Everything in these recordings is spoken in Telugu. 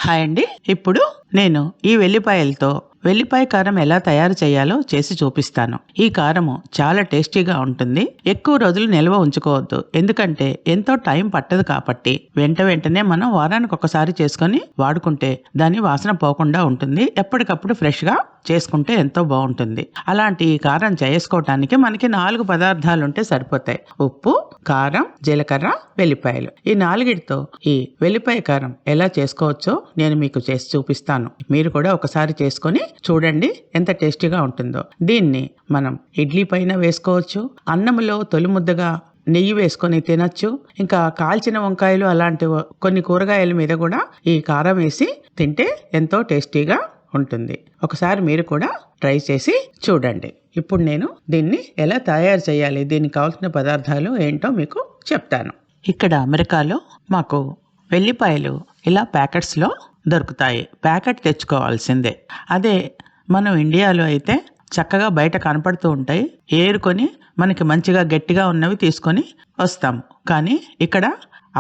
హాయ్ అండి. ఇప్పుడు నేను ఈ వెల్లిపాయ కారం ఎలా తయారు చేయాలో చేసి చూపిస్తాను. ఈ కారము చాలా టేస్టీగా ఉంటుంది. ఎక్కువ రోజులు నిల్వ ఉంచుకోవద్దు, ఎందుకంటే ఎంతో టైం పట్టదు కాబట్టి వెంటనే మనం వారానికి ఒకసారి చేసుకొని వాడుకుంటే దాని వాసన పోకుండా ఉంటుంది. ఎప్పటికప్పుడు ఫ్రెష్ గా చేసుకుంటే ఎంతో బాగుంటుంది. అలాంటి ఈ కారం చేసుకోవటానికి మనకి 4 పదార్థాలు ఉంటే సరిపోతాయి. ఉప్పు, కారం, జీలకర్ర, వెల్లిపాయలు. ఈ 4తో ఈ వెల్లిపాయ కారం ఎలా చేసుకోవచ్చో నేను మీకు చేసి చూపిస్తాను. మీరు కూడా ఒకసారి చేసుకొని చూడండి ఎంత టేస్టీగా ఉంటుందో. దీన్ని మనం ఇడ్లీ పైన వేసుకోవచ్చు, అన్నంలో తొలి ముద్దగా నెయ్యి వేసుకొని తినచ్చు, ఇంకా కాల్చిన వంకాయలు అలాంటి కొన్ని కూరగాయల మీద కూడా ఈ కారం వేసి తింటే ఎంతో టేస్టీగా ఉంటుంది. ఒకసారి మీరు కూడా ట్రై చేసి చూడండి. ఇప్పుడు నేను దీన్ని ఎలా తయారు చేయాలి, దీనికి కావాల్సిన పదార్థాలు ఏంటో మీకు చెప్తాను. ఇక్కడ అమెరికాలో మాకు వెల్లిపాయలు ఇలా ప్యాకెట్స్లో దొరుకుతాయి. ప్యాకెట్ తెచ్చుకోవాల్సిందే. అదే మనం ఇండియాలో అయితే చక్కగా బయట కనపడుతూ ఉంటాయి. ఏరుకొని మనకి మంచిగా గట్టిగా ఉన్నవి తీసుకొని వస్తాం. కానీ ఇక్కడ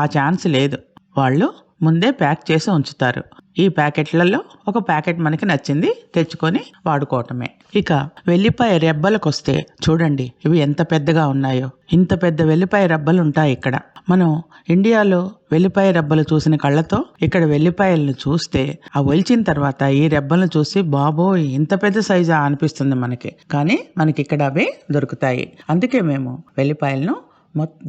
ఆ ఛాన్స్ లేదు. వాళ్ళు ముందే ప్యాక్ చేసి ఉంచుతారు. ఈ ప్యాకెట్లలో ఒక ప్యాకెట్ మనకి నచ్చింది తెచ్చుకొని వాడుకోవటమే. ఇక వెల్లిపాయ రెబ్బలకు వస్తే చూడండి, ఇవి ఎంత పెద్దగా ఉన్నాయో. ఇంత పెద్ద వెల్లిపాయ రెబ్బలు ఉంటాయి ఇక్కడ. మనం ఇండియాలో వెల్లిపాయ రెబ్బలు చూసిన కళ్ళతో ఇక్కడ వెల్లిపాయలను చూస్తే ఆ ఒలిచిన తర్వాత ఈ రెబ్బలను చూసి బాబోయ్ ఇంత పెద్ద సైజా అనిపిస్తుంది మనకి. కానీ మనకి ఇక్కడ అవే దొరుకుతాయి. అందుకే మేము వెల్లిపాయలను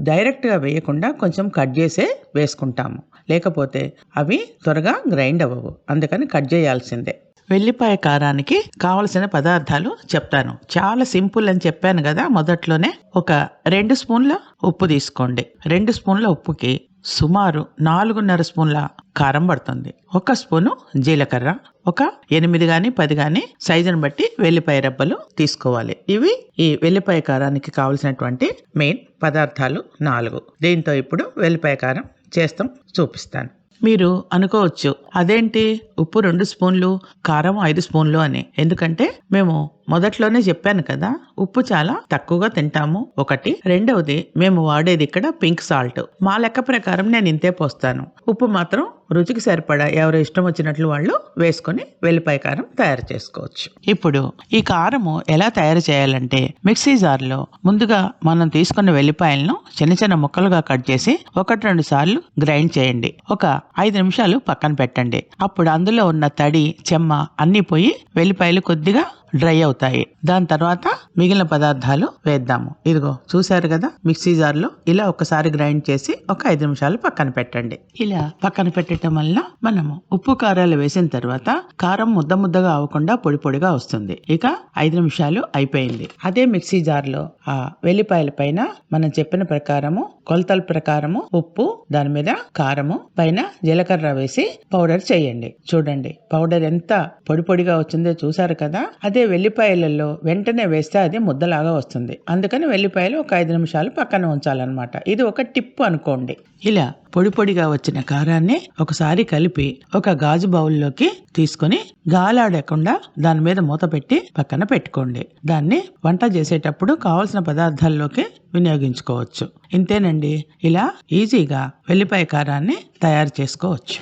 డైరెక్ట్గా వేయకుండా కొంచెం కట్ చేసే వేసుకుంటాము. లేకపోతే అవి త్వరగా గ్రైండ్ అవ్వవు, అందుకని కట్ చేయాల్సిందే. వెల్లిపాయ కారానికి కావలసిన పదార్థాలు చెప్తాను. చాలా సింపుల్ అని చెప్పాను కదా మొదట్లోనే. ఒక 2 స్పూన్ల ఉప్పు తీసుకోండి. 2 స్పూన్ల ఉప్పుకి సుమారు 4.5 స్పూన్ల కారం పడుతుంది. 1 స్పూను జీలకర్ర, ఒక 8 గాని 10 గాని సైజుని బట్టి వెల్లిపాయ రెబ్బలు తీసుకోవాలి. ఇవి ఈ వెల్లిపాయ కారానికి కావలసినటువంటి మెయిన్ పదార్థాలు 4. దీంతో ఇప్పుడు వెల్లిపాయ కారం చేస్తాం, చూపిస్తాను. మీరు అనుకోవచ్చు, అదేంటి ఉప్పు 2 స్పూన్లు కారం 5 స్పూన్లు అని. ఎందుకంటే మేము మొదట్లోనే చెప్పాను కదా, ఉప్పు చాలా తక్కువగా తింటాము ఒకటి. రెండవది మేము వాడేది ఇక్కడ పింక్ సాల్ట్. మా లెక్క ప్రకారం నేను ఇంతే పోస్తాను. ఉప్పు మాత్రం రుచికి సరిపడా ఎవరు ఇష్టం వచ్చినట్లు వాళ్ళు వేసుకొని వెల్లిపాయ కారం తయారు చేసుకోవచ్చు. ఇప్పుడు ఈ కారము ఎలా తయారు చేయాలంటే, మిక్సీ జార్లో ముందుగా మనం తీసుకున్న వెల్లిపాయలను చిన్న ముక్కలుగా కట్ చేసి 1-2 సార్లు గ్రైండ్ చేయండి. ఒక 5 నిమిషాలు పక్కన పెట్టండి. అప్పుడు అందులో ఉన్న తడి, చెమ్మ అన్ని పోయి వెల్లిపాయలు కొద్దిగా డ్రై అవుతాయి. దాని తర్వాత మిగిలిన పదార్థాలు వేద్దాము. ఇదిగో చూసారు కదా, మిక్సీ జార్లో ఇలా ఒకసారి గ్రైండ్ చేసి ఒక 5 నిమిషాలు పక్కన పెట్టండి. ఇలా పక్కన పెట్టడం వల్ల మనము ఉప్పు కారాలు వేసిన తర్వాత కారం ముద్దగా అవ్వకుండా పొడిగా వస్తుంది. ఇక 5 నిమిషాలు అయిపోయింది. అదే మిక్సీ జార్లో ఆ వెల్లిపాయల పైన మనం చెప్పిన ప్రకారము, కొలతల ప్రకారము ఉప్పు, దాని మీద కారము, పైన జీలకర్ర వేసి పౌడర్ చేయండి. చూడండి పౌడర్ ఎంత పొడిగా వచ్చిందో చూసారు కదా. అదే వెల్లిపాయలలో వెంటనే వేస్తే అది ముద్దలాగా వస్తుంది. అందుకని వెల్లిపాయలు ఒక 5 నిమిషాలు పక్కన ఉంచాలన్నమాట. ఇది ఒక టిప్ అనుకోండి. ఇలా పొడిగా వచ్చిన కారాన్ని ఒకసారి కలిపి ఒక గాజు బౌల్లోకి తీసుకొని గాలాడకుండా దాని మీద మూత పెట్టి పక్కన పెట్టుకోండి. దాన్ని వంట చేసేటప్పుడు కావలసిన పదార్థాల్లోకి వినియోగించుకోవచ్చు. ఇంతేనండి, ఇలా ఈజీగా వెల్లిపాయ కారాన్ని తయారు చేసుకోవచ్చు.